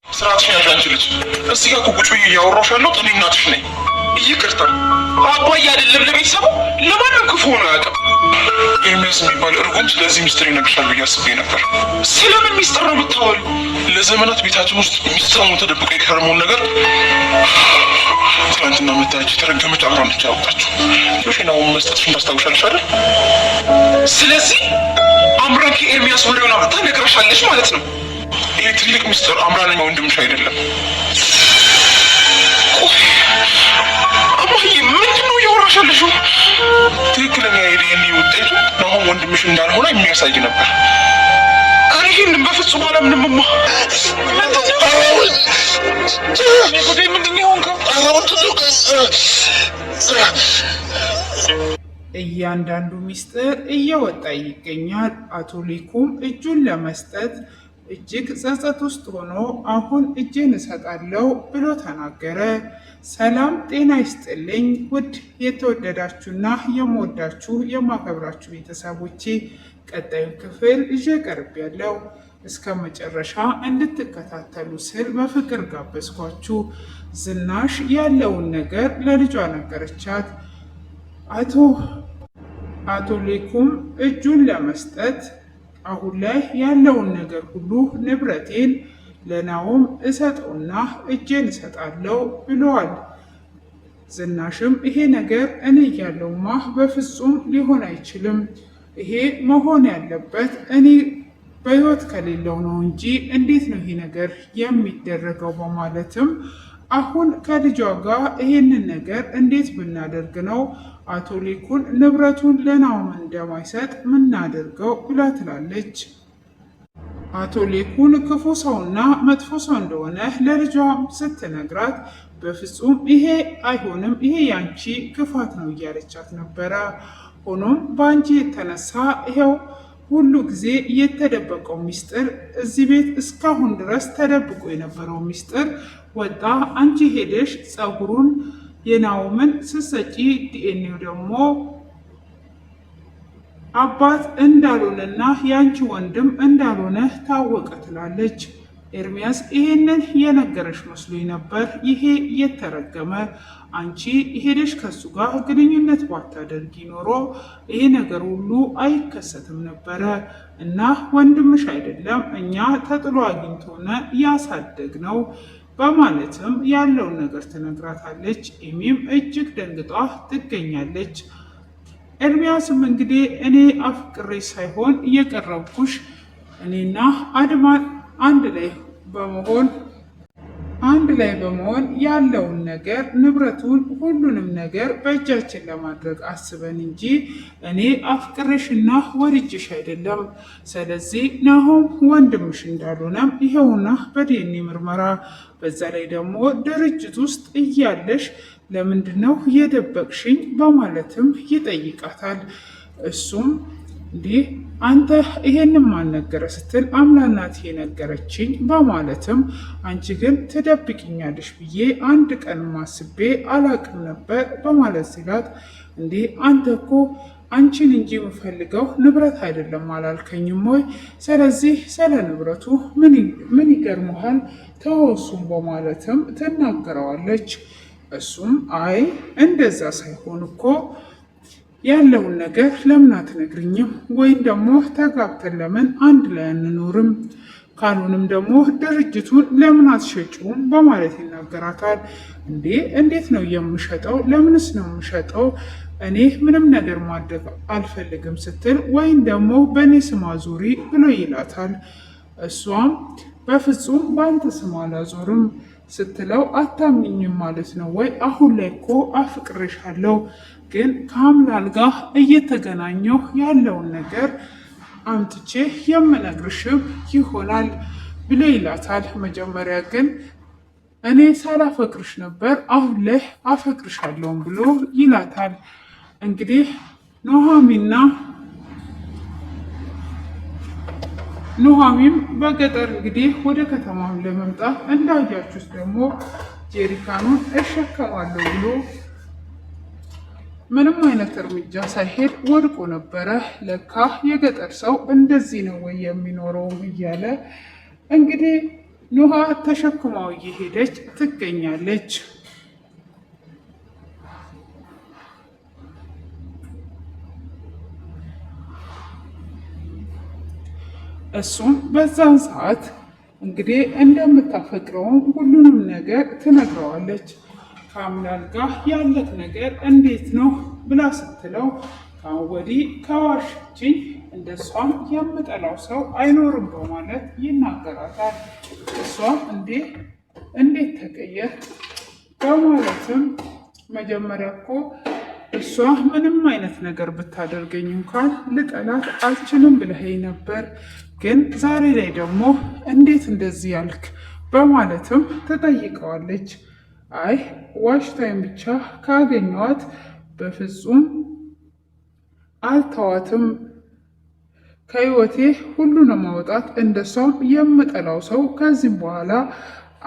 ስርዓትሽን ያዥ አንቺ ልጅ። እዚህ ጋር ቁጭ ብዬ እያወራሁሽ ያለሁት እኔ እናትሽ ነኝ። ይቅርታ አባዬ አይደለም ለቤተሰቡ ለማንም ክፉ ሆኖ አያውቅም። ኤርሚያስ የሚባል እርጉም ስለዚህ ሚስጥር ይነግርሻል ብዬ አስቤ ነበር። ስለምን ሚስጥር ነው የምታወሪው? ለዘመናት ቤታችን ውስጥ ሚስጥር ተደብቆ የከረመውን ነገር ትናንትና መታች የተረገመች አምራ ነች ያወጣችው። ፌናውን መስጠትሽን ታስታውሻለሽ አይደል? ስለዚህ አምራ ከኤርሚያስ ወሬውን አመጣ ነግረሻለች ማለት ነው። ይሄ ትልቅ ሚስጥር አምራን ወንድምሽ አይደለም። አማዬ ምንድን ነው እያወራሽ ያለሽው? ትክክለኛ የዲኤንኤ ውጤቱ ናሆም ወንድምሽ እንዳልሆነ የሚያሳይ ነበር። እኔ ይህንን በፍጹም አላምንም። እማ ምንድን ነው የሆንከው? እያንዳንዱ ሚስጥር እየወጣ ይገኛል። አቶ ሊኩም እጁን ለመስጠት እጅግ ጸጸት ውስጥ ሆኖ አሁን እጄን እሰጣለሁ ብሎ ተናገረ። ሰላም ጤና ይስጥልኝ ውድ የተወደዳችሁና የምወዳችሁ የማከብራችሁ ቤተሰቦቼ ቀጣዩ ክፍል ይዤ ቀርቤያለሁ። እስከ መጨረሻ እንድትከታተሉ ስል በፍቅር ጋበዝኳችሁ። ዝናሽ ያለውን ነገር ለልጇ ነገረቻት። አቶ ሊኩም እጁን ለመስጠት አሁን ላይ ያለውን ነገር ሁሉ ንብረቴን ለናሆም እሰጠውና እጄን እሰጣለሁ ብለዋል። ዝናሽም ይሄ ነገር እኔ እያለሁማ በፍጹም ሊሆን አይችልም፣ ይሄ መሆን ያለበት እኔ በሕይወት ከሌለው ነው እንጂ እንዴት ነው ይሄ ነገር የሚደረገው? በማለትም አሁን ከልጇ ጋር ይሄንን ነገር እንዴት ብናደርግ ነው አቶ ሊኩን ንብረቱን ለናሆም እንደማይሰጥ ምናደርገው ብላ ትላለች። አቶ ሊኩን ክፉ ሰውና መጥፎ ሰው እንደሆነ ለልጇ ስትነግራት በፍጹም ይሄ አይሆንም፣ ይሄ ያንቺ ክፋት ነው እያለቻት ነበረ። ሆኖም በአንቺ የተነሳ ይኸው ሁሉ ጊዜ የተደበቀው ሚስጥር እዚህ ቤት እስካሁን ድረስ ተደብቆ የነበረው ሚስጥር ወጣ። አንቺ ሄደሽ ፀጉሩን የናሆምን ስትሰጪ ዲኤንኤው ደግሞ አባት እንዳልሆነና ያንቺ ወንድም እንዳልሆነ ታወቀ ትላለች። ኤርሚያስ ይሄንን የነገረሽ መስሎኝ ነበር፣ ይሄ የተረገመ አንቺ ሄደሽ ከሱ ጋር ግንኙነት ባታደርጊ ኖሮ ይሄ ነገር ሁሉ አይከሰትም ነበረ እና ወንድምሽ አይደለም እኛ ተጥሎ አግኝቶነ ያሳደግ ነው በማለትም ያለውን ነገር ትነግራታለች። ኤሚም እጅግ ደንግጣ ትገኛለች። ኤርሚያስም እንግዲህ እኔ አፍቅሬ ሳይሆን እየቀረብኩሽ እኔና አድማን አንድ ላይ በመሆን ያለውን ነገር ንብረቱን ሁሉንም ነገር በእጃችን ለማድረግ አስበን እንጂ እኔ አፍቅሬሽና ወድጄሽ አይደለም። ስለዚህ ናሆም ወንድምሽ እንዳልሆነም ይኸውና በዲኤንኤ ምርመራ፣ በዛ ላይ ደግሞ ድርጅት ውስጥ እያለሽ ለምንድነው የደበቅሽኝ በማለትም ይጠይቃታል። እሱም እንዲህ አንተ ይሄንን ማን ነገረ ስትል አምላናት የነገረችኝ በማለትም አንቺ ግን ትደብቅኛለሽ ብዬ አንድ ቀን ማስቤ አላቅም ነበር በማለት ሲላት፣ እንዲህ አንተ እኮ አንቺን እንጂ የምፈልገው ንብረት አይደለም አላልከኝም ወይ? ስለዚህ ስለ ንብረቱ ምን ይገርመሃል? ተወሱም በማለትም ትናገረዋለች። እሱም አይ እንደዛ ሳይሆን እኮ ያለውን ነገር ለምን አትነግርኝም? ወይም ደግሞ ተጋብተን ለምን አንድ ላይ አንኖርም? ካልሆንም ደግሞ ድርጅቱን ለምን አትሸጪውም? በማለት ይናገራታል። እንዴት ነው የምሸጠው? ለምንስ ነው የምሸጠው? እኔ ምንም ነገር ማድረግ አልፈልግም ስትል ወይም ደግሞ በእኔ ስም አዙሪ ብሎ ይላታል። እሷም በፍጹም በአንተ ስም አላዞርም ስትለው አታምኝም ማለት ነው ወይ? አሁን ላይ እኮ አፍቅሬሻለሁ፣ ግን ከአምላል ጋር እየተገናኘሁ ያለውን ነገር አምጥቼ የምነግርሽም ይሆናል ብሎ ይላታል። መጀመሪያ ግን እኔ ሳላፈቅርሽ ነበር፣ አሁን ላይ አፈቅርሻለሁም ብሎ ይላታል። እንግዲህ ኑሃሚም በገጠር እንግዲህ ወደ ከተማም ለመምጣት እንዳያችሁት ደግሞ ጄሪካኑን እሸከማለሁ ብሎ ምንም አይነት እርምጃ ሳይሄድ ወድቆ ነበረ። ለካ የገጠር ሰው እንደዚህ ነው ወይ የሚኖረውም እያለ እንግዲህ ኑሃ ተሸክማው እየሄደች ትገኛለች። እሱም በዛን ሰዓት እንግዲህ እንደምታፈቅረውም ሁሉንም ነገር ትነግረዋለች። ከአምላክ ጋር ያለት ነገር እንዴት ነው ብላ ስትለው ከአሁን ወዲህ ከዋሽችኝ እንደሷም የምጠላው ሰው አይኖርም በማለት ይናገራታል። እሷም እንዴት ተቀየር በማለትም መጀመሪያ እኮ እሷ ምንም አይነት ነገር ብታደርገኝ እንኳን ልጠላት አልችልም ብለኸኝ ነበር፣ ግን ዛሬ ላይ ደግሞ እንዴት እንደዚህ ያልክ በማለትም ትጠይቀዋለች። አይ ዋሽታይም ብቻ ካገኘዋት በፍጹም አልተዋትም፣ ከህይወቴ ሁሉንም ማውጣት እንደሷም የምጠላው ሰው ከዚህም በኋላ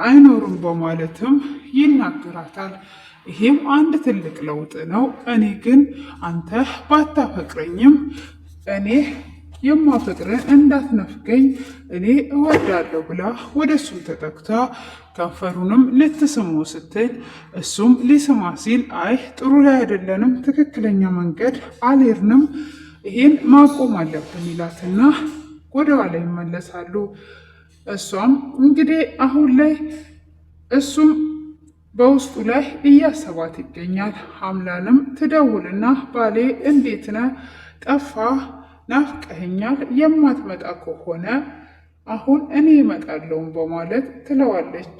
አይኖርም በማለትም ይናገራታል። ይሄም አንድ ትልቅ ለውጥ ነው። እኔ ግን አንተ ባታፈቅረኝም እኔ የማፈቅርን እንዳትነፍገኝ እኔ እወዳለሁ ብላ ወደ እሱም ተጠግታ ከንፈሩንም ልትስሙ ስትል እሱም ሊስማ ሲል አይ ጥሩ ላይ አይደለንም፣ ትክክለኛ መንገድ አልሄድንም፣ ይሄን ማቆም አለብን ይላትና ወደ ኋላ ይመለሳሉ። እሷም እንግዲህ አሁን ላይ እሱም በውስጡ ላይ እያሰባት ይገኛል። ሐምላንም ትደውልና ባሌ እንዴት ነህ? ጠፋ፣ ናፍቀኸኛል፣ የማትመጣ ከሆነ አሁን እኔ እመጣለሁም በማለት ትለዋለች።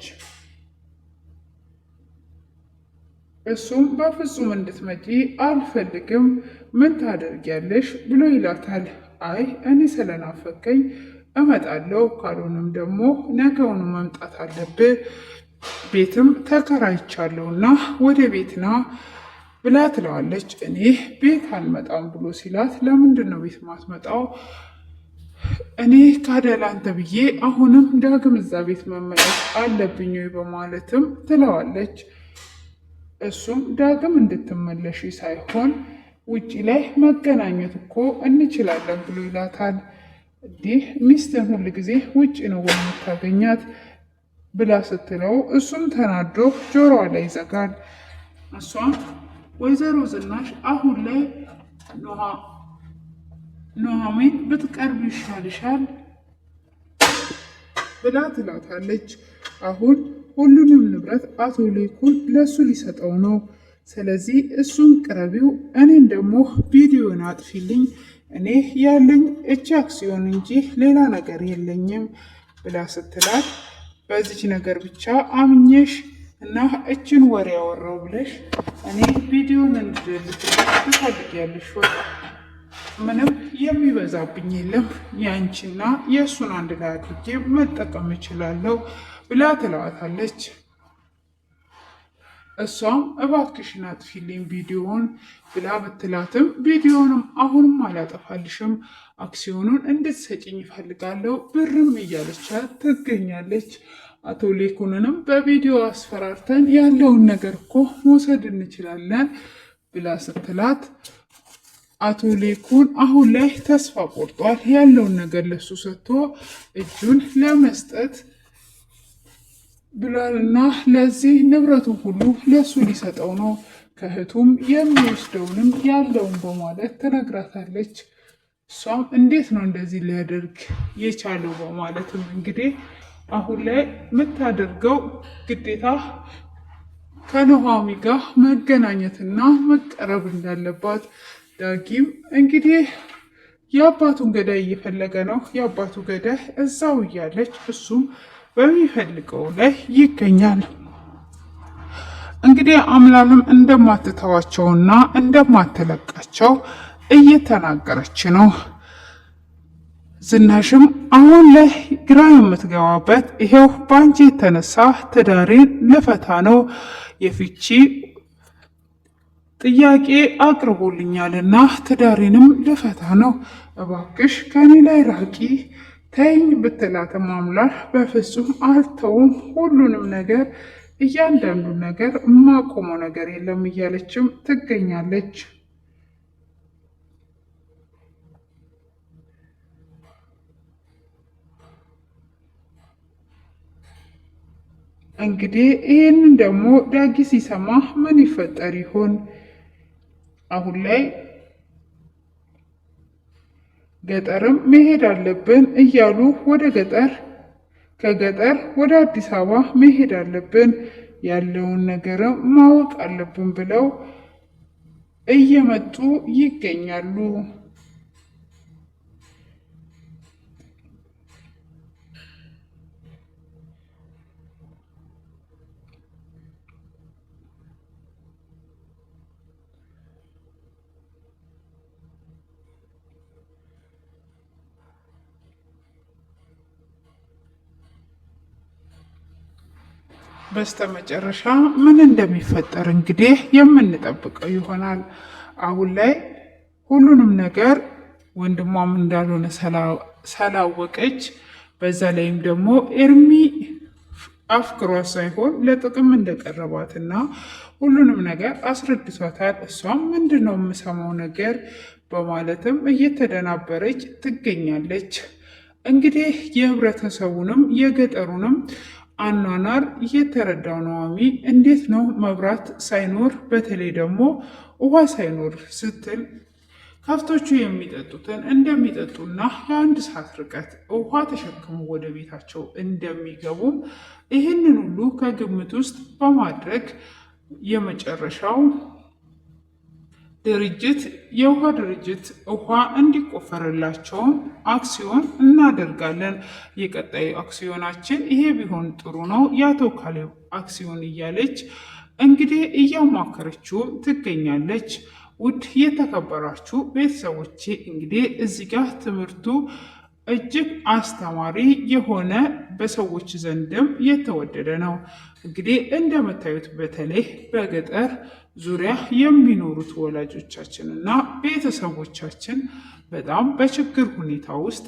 እሱም በፍጹም እንድትመጪ አልፈልግም፣ ምን ታደርጊያለሽ ብሎ ይላታል። አይ እኔ ስለናፈቀኝ እመጣለሁ፣ ካልሆነም ደግሞ ነገውኑ መምጣት አለብህ፣ ቤትም ተከራይቻለሁና ወደ ቤትና ብላ ትለዋለች። እኔ ቤት አልመጣም ብሎ ሲላት ለምንድን ነው ቤት ማትመጣው? እኔ ካደላንተ ብዬ አሁንም ዳግም እዛ ቤት መመለስ አለብኝ ወይ በማለትም ትለዋለች። እሱም ዳግም እንድትመለሽ ሳይሆን ውጪ ላይ መገናኘት እኮ እንችላለን ብሎ ይላታል። እንዲህ ሚስትን ሁል ጊዜ ውጭ ነው የምታገኛት ብላ ስትለው እሱም ተናዶ ጆሮዋ ላይ ይዘጋል። እሷም ወይዘሮ ዝናሽ አሁን ላይ ኑሃሚን ብትቀርብ ይሻልሻል ብላ ትላታለች። አሁን ሁሉንም ንብረት አቶ ሌኩን ለእሱ ሊሰጠው ነው። ስለዚህ እሱን ቅረቢው፣ እኔን ደግሞ ቪዲዮን አጥፊልኝ፣ እኔ ያለኝ እቺ አክሲዮን እንጂ ሌላ ነገር የለኝም ብላ ስትላት በዚች ነገር ብቻ አምኜሽ እና እችን ወሬ ያወራው ብለሽ እኔ ቪዲዮን እንድልት ትፈልጊያለሽ ወይ? ምንም የሚበዛብኝ የለም፣ ያንቺና የእሱን አንድ ላይ አድርጌ መጠቀም እችላለሁ ብላ ትለዋታለች። እሷም እባክሽን አጥፊልኝ ቪዲዮውን ብላ ብትላትም ቪዲዮንም አሁንም አላጠፋልሽም፣ አክሲዮኑን እንድትሰጭኝ ይፈልጋለሁ ብርም እያለቻት ትገኛለች። አቶ ሌኩንንም በቪዲዮ አስፈራርተን ያለውን ነገር እኮ መውሰድ እንችላለን ብላ ስትላት አቶ ሌኩን አሁን ላይ ተስፋ ቆርጧል። ያለውን ነገር ለሱ ሰጥቶ እጁን ለመስጠት ብሏልና ለዚህ ንብረቱን ሁሉ ለሱ ሊሰጠው ነው። ከእህቱም የሚወስደውንም ያለውን በማለት ትነግራታለች። እሷም እንዴት ነው እንደዚህ ሊያደርግ የቻለው በማለትም እንግዲህ አሁን ላይ የምታደርገው ግዴታ ከኑሃሚ ጋር መገናኘትና መቀረብ እንዳለባት ዳጊም እንግዲህ የአባቱን ገዳይ እየፈለገ ነው። የአባቱ ገዳይ እዛው እያለች እሱም በሚፈልገው ላይ ይገኛል። እንግዲህ አምላልም እንደማትተዋቸውና እንደማትለቃቸው እየተናገረች ነው። ዝናሽም አሁን ላይ ግራ የምትገባበት ይሄው በአንቺ የተነሳ ትዳሬን ልፈታ ነው፣ የፍቺ ጥያቄ አቅርቦልኛልና ትዳሬንም ልፈታ ነው፣ እባክሽ ከኔ ላይ ራቂ ተይኝ ብትላትም አምላል በፍጹም አልተውም፣ ሁሉንም ነገር እያንዳንዱ ነገር የማቆመው ነገር የለም እያለችም ትገኛለች። እንግዲህ ይህንን ደግሞ ዳጊ ሲሰማ ምን ይፈጠር ይሆን? አሁን ላይ ገጠርም መሄድ አለብን እያሉ ከገጠር ወደ አዲስ አበባ መሄድ አለብን ያለውን ነገርም ማወቅ አለብን ብለው እየመጡ ይገኛሉ። በስተመጨረሻ ምን እንደሚፈጠር እንግዲህ የምንጠብቀው ይሆናል። አሁን ላይ ሁሉንም ነገር ወንድሟም እንዳልሆነ ስላወቀች፣ በዛ ላይም ደግሞ ኤርሚ አፍቅሯት ሳይሆን ለጥቅም እንደቀረባትና ሁሉንም ነገር አስረድቷታል። እሷም ምንድን ነው የምሰማው ነገር በማለትም እየተደናበረች ትገኛለች። እንግዲህ የህብረተሰቡንም የገጠሩንም አኗኗር እየተረዳው ኑሃሚ እንዴት ነው መብራት ሳይኖር በተለይ ደግሞ ውሃ ሳይኖር ስትል ከብቶቹ የሚጠጡትን እንደሚጠጡና የአንድ ሰዓት ርቀት ውሃ ተሸክመው ወደ ቤታቸው እንደሚገቡም ይህንን ሁሉ ከግምት ውስጥ በማድረግ የመጨረሻው ድርጅት የውሃ ድርጅት ውሃ እንዲቆፈርላቸውም አክሲዮን እናደርጋለን። የቀጣዩ አክሲዮናችን ይሄ ቢሆን ጥሩ ነው የአቶ ካሌብ አክሲዮን እያለች እንግዲህ እያማከረችው ትገኛለች። ውድ የተከበራችሁ ቤተሰቦቼ እንግዲህ እዚህ ጋር ትምህርቱ እጅግ አስተማሪ የሆነ በሰዎች ዘንድም የተወደደ ነው። እንግዲህ እንደምታዩት በተለይ በገጠር ዙሪያ የሚኖሩት ወላጆቻችን እና ቤተሰቦቻችን በጣም በችግር ሁኔታ ውስጥ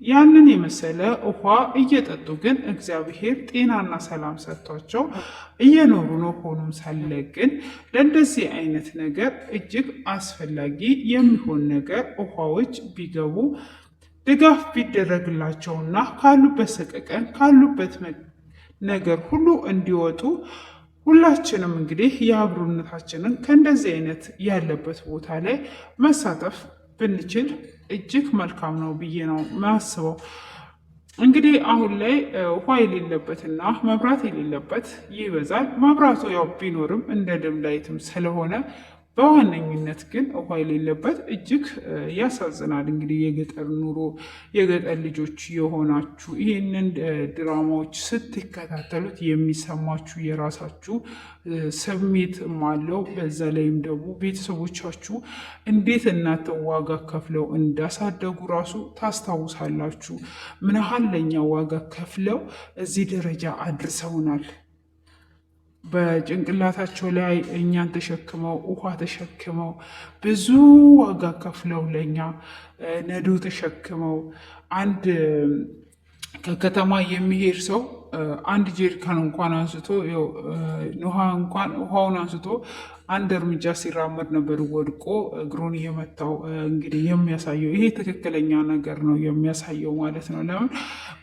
ያንን የመሰለ ውሃ እየጠጡ ግን እግዚአብሔር ጤናና ሰላም ሰጥቷቸው እየኖሩ ነው። ሆኖም ሳለ ግን ለእንደዚህ አይነት ነገር እጅግ አስፈላጊ የሚሆን ነገር ውሃዎች ቢገቡ ድጋፍ ቢደረግላቸውና ካሉበት ሰቀቀን ካሉበት ነገር ሁሉ እንዲወጡ ሁላችንም እንግዲህ የአብሮነታችንን ከእንደዚህ አይነት ያለበት ቦታ ላይ መሳተፍ ብንችል እጅግ መልካም ነው ብዬ ነው ማስበው። እንግዲህ አሁን ላይ ውሃ የሌለበትና መብራት የሌለበት ይበዛል። መብራቱ ያው ቢኖርም እንደ ድም ላይትም ስለሆነ በዋነኝነት ግን ውሃ የሌለበት እጅግ ያሳዝናል። እንግዲህ የገጠር ኑሮ የገጠር ልጆች የሆናችሁ ይህንን ድራማዎች ስትከታተሉት የሚሰማችሁ የራሳችሁ ስሜትም አለው። በዛ ላይም ደግሞ ቤተሰቦቻችሁ እንዴት እናንተ ዋጋ ከፍለው እንዳሳደጉ ራሱ ታስታውሳላችሁ። ምን ያህል ለኛ ዋጋ ከፍለው እዚህ ደረጃ አድርሰውናል። በጭንቅላታቸው ላይ እኛን ተሸክመው ውሃ ተሸክመው ብዙ ዋጋ ከፍለው ለኛ ነዶ ተሸክመው አንድ ከከተማ የሚሄድ ሰው አንድ ጀሪካን እንኳን አንስቶ ውሃውን አንስቶ አንድ እርምጃ ሲራመድ ነበር ወድቆ እግሩን የመታው። እንግዲህ የሚያሳየው ይሄ ትክክለኛ ነገር ነው የሚያሳየው ማለት ነው። ለምን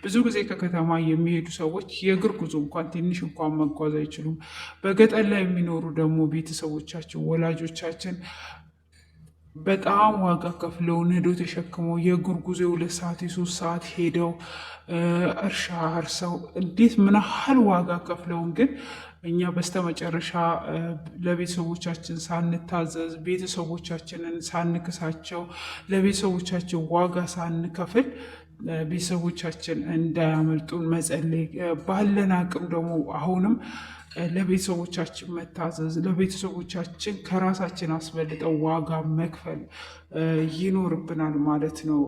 ብዙ ጊዜ ከከተማ የሚሄዱ ሰዎች የእግር ጉዞ እንኳን ትንሽ እንኳን መጓዝ አይችሉም። በገጠር ላይ የሚኖሩ ደግሞ ቤተሰቦቻችን ወላጆቻችን በጣም ዋጋ ከፍለው ነዶ ተሸክመው የእግር ጉዞ 2 ሰዓት 3 ሰዓት ሄደው እርሻ አርሰው እንዴት ምን ያህል ዋጋ ከፍለውን ግን እኛ በስተመጨረሻ ለቤተሰቦቻችን ሳንታዘዝ ቤተሰቦቻችንን ሳንክሳቸው ለቤተሰቦቻችን ዋጋ ሳንከፍል ቤተሰቦቻችን እንዳያመልጡን መጸለይ ባለን አቅም ደግሞ አሁንም ለቤተሰቦቻችን መታዘዝ ለቤተሰቦቻችን ከራሳችን አስበልጠው ዋጋ መክፈል ይኖርብናል ማለት ነው።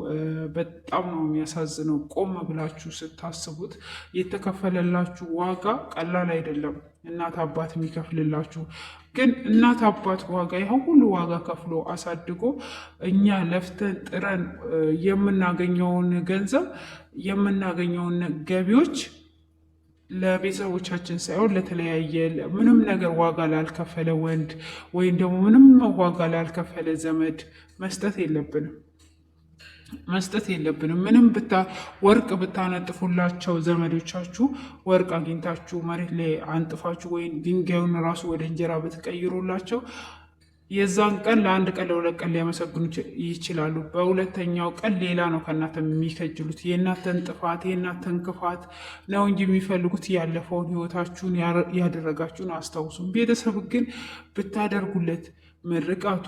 በጣም ነው የሚያሳዝነው። ቆም ብላችሁ ስታስቡት የተከፈለላችሁ ዋጋ ቀላል አይደለም። እናት አባት የሚከፍልላችሁ ግን እናት አባት ዋጋ ይኸው ሁሉ ዋጋ ከፍሎ አሳድጎ እኛ ለፍተን ጥረን የምናገኘውን ገንዘብ የምናገኘውን ገቢዎች ለቤተሰቦቻችን ሳይሆን ለተለያየ ምንም ነገር ዋጋ ላልከፈለ ወንድ ወይም ደግሞ ምንም ዋጋ ላልከፈለ ዘመድ መስጠት የለብንም። መስጠት የለብንም። ምንም ወርቅ ብታነጥፉላቸው ዘመዶቻችሁ ወርቅ አግኝታችሁ መሬት ላይ አንጥፋችሁ ወይም ድንጋዩን ራሱ ወደ እንጀራ ብትቀይሩላቸው የዛን ቀን ለአንድ ቀን ለሁለት ቀን ሊያመሰግኑ ይችላሉ። በሁለተኛው ቀን ሌላ ነው ከእናንተ የሚከጅሉት። የእናንተን ጥፋት የእናንተን ክፋት ነው እንጂ የሚፈልጉት ያለፈውን ህይወታችሁን ያደረጋችሁን አስታውሱም። ቤተሰብ ግን ብታደርጉለት ምርቃቱ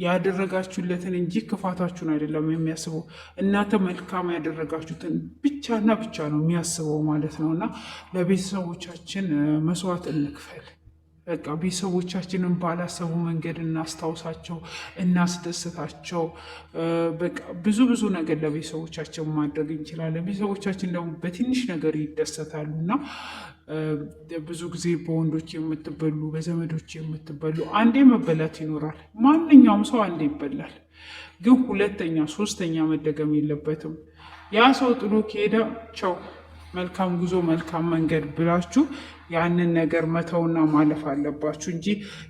ያደረጋችሁለትን እንጂ ክፋታችሁን አይደለም የሚያስበው። እናንተ መልካም ያደረጋችሁትን ብቻና ብቻ ነው የሚያስበው ማለት ነው። እና ለቤተሰቦቻችን መስዋዕት እንክፈል። በቃ ቤተሰቦቻችንን ባላሰቡ መንገድ እናስታውሳቸው፣ እናስደስታቸው። በቃ ብዙ ነገር ለቤተሰቦቻቸው ማድረግ እንችላለን። ቤተሰቦቻችን ደግሞ በትንሽ ነገር ይደሰታሉ እና ብዙ ጊዜ በወንዶች የምትበሉ በዘመዶች የምትበሉ አንዴ መበላት ይኖራል። ማንኛውም ሰው አንዴ ይበላል፣ ግን ሁለተኛ ሶስተኛ መደገም የለበትም። ያ ሰው ጥሎ ከሄደ ቸው መልካም ጉዞ መልካም መንገድ ብላችሁ ያንን ነገር መተውና ማለፍ አለባችሁ እንጂ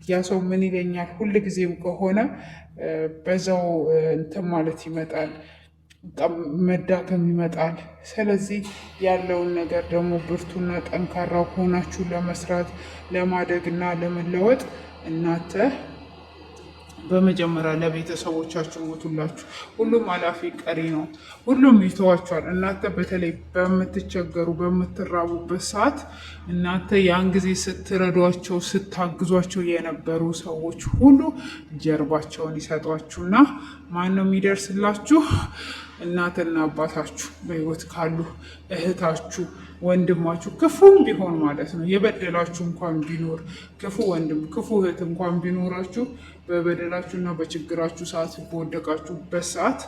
ያ ሰው ምን ይለኛል ሁል ጊዜም ከሆነ በዛው እንትን ማለት ይመጣል፣ መዳከም ይመጣል። ስለዚህ ያለውን ነገር ደግሞ ብርቱና ጠንካራ ሆናችሁ ለመስራት ለማደግና ለመለወጥ እናንተ በመጀመሪያ ለቤተሰቦቻችሁ ሞቱላችሁ። ሁሉም አላፊ ቀሪ ነው። ሁሉም ይተዋችኋል። እናንተ በተለይ በምትቸገሩ በምትራቡበት ሰዓት እናንተ ያን ጊዜ ስትረዷቸው ስታግዟቸው የነበሩ ሰዎች ሁሉ ጀርባቸውን ይሰጧችሁና ማን ነው የሚደርስላችሁ? እናትና አባታችሁ በሕይወት ካሉ እህታችሁ፣ ወንድማችሁ ክፉም ቢሆን ማለት ነው የበደላችሁ እንኳን ቢኖር ክፉ ወንድም ክፉ እህት እንኳን ቢኖራችሁ በበደላችሁና በችግራችሁ ሰዓት በወደቃችሁበት ሰዓት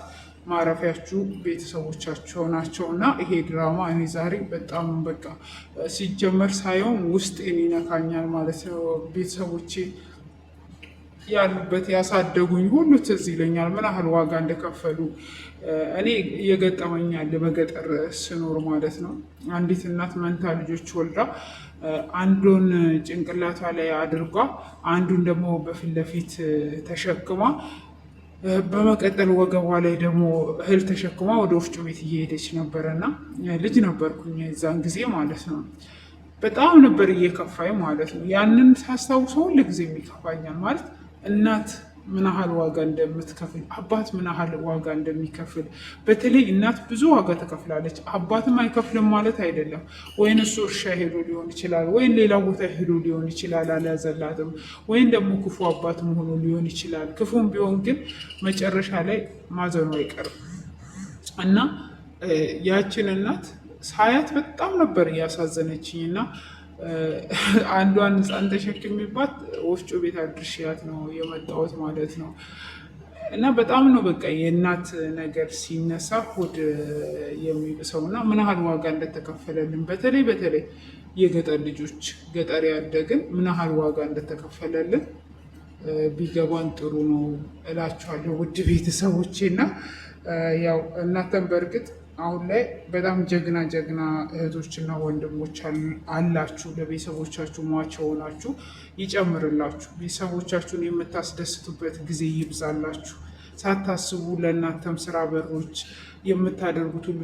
ማረፊያችሁ ቤተሰቦቻቸው ናቸው። እና ይሄ ድራማ እኔ ዛሬ በጣም በቃ ሲጀመር ሳይሆን ውስጤን ይነካኛል ማለት ነው። ቤተሰቦቼ ያሉበት ያሳደጉኝ ሁሉ ትዝ ይለኛል፣ ምን ያህል ዋጋ እንደከፈሉ። እኔ የገጠመኛል በገጠር ስኖር ማለት ነው። አንዲት እናት መንታ ልጆች ወልዳ አንዱን ጭንቅላቷ ላይ አድርጓ አንዱን ደግሞ በፊት ለፊት ተሸክማ በመቀጠል ወገቧ ላይ ደግሞ እህል ተሸክማ ወደ ወፍጮ ቤት እየሄደች ነበረና ልጅ ነበርኩኝ የዛን ጊዜ ማለት ነው። በጣም ነበር እየከፋኝ ማለት ነው። ያንን ሳስታውሰው ሁል ጊዜ የሚከፋኛል ማለት እናት ምን ያህል ዋጋ እንደምትከፍል አባት ምን ያህል ዋጋ እንደሚከፍል። በተለይ እናት ብዙ ዋጋ ትከፍላለች። አባትም አይከፍልም ማለት አይደለም። ወይም እሱ እርሻ ሄዶ ሊሆን ይችላል፣ ወይም ሌላ ቦታ ሄዶ ሊሆን ይችላል፣ አልያዘላትም። ወይም ደግሞ ክፉ አባትም ሆኖ ሊሆን ይችላል። ክፉም ቢሆን ግን መጨረሻ ላይ ማዘኑ አይቀርም እና ያችን እናት ሳያት በጣም ነበር እያሳዘነችኝ እና አንዷን ህፃን ተሸክሜባት ወፍጮ ቤት አድርሻት ነው የመጣሁት ማለት ነው። እና በጣም ነው በቃ የእናት ነገር ሲነሳ ሆድ የሚብሰው እና ምን ያህል ዋጋ እንደተከፈለልን በተለይ የገጠር ልጆች ገጠር ያደግን ምን ያህል ዋጋ እንደተከፈለልን ቢገባን ጥሩ ነው እላችኋለሁ ውድ ቤተሰቦቼ። እና ያው እናንተም በእርግጥ አሁን ላይ በጣም ጀግና እህቶችና ወንድሞች አላችሁ። ለቤተሰቦቻችሁ ሟች ሆናችሁ ይጨምርላችሁ። ቤተሰቦቻችሁን የምታስደስቱበት ጊዜ ይብዛላችሁ። ሳታስቡ ለእናንተም ስራ በሮች የምታደርጉት ሁሉ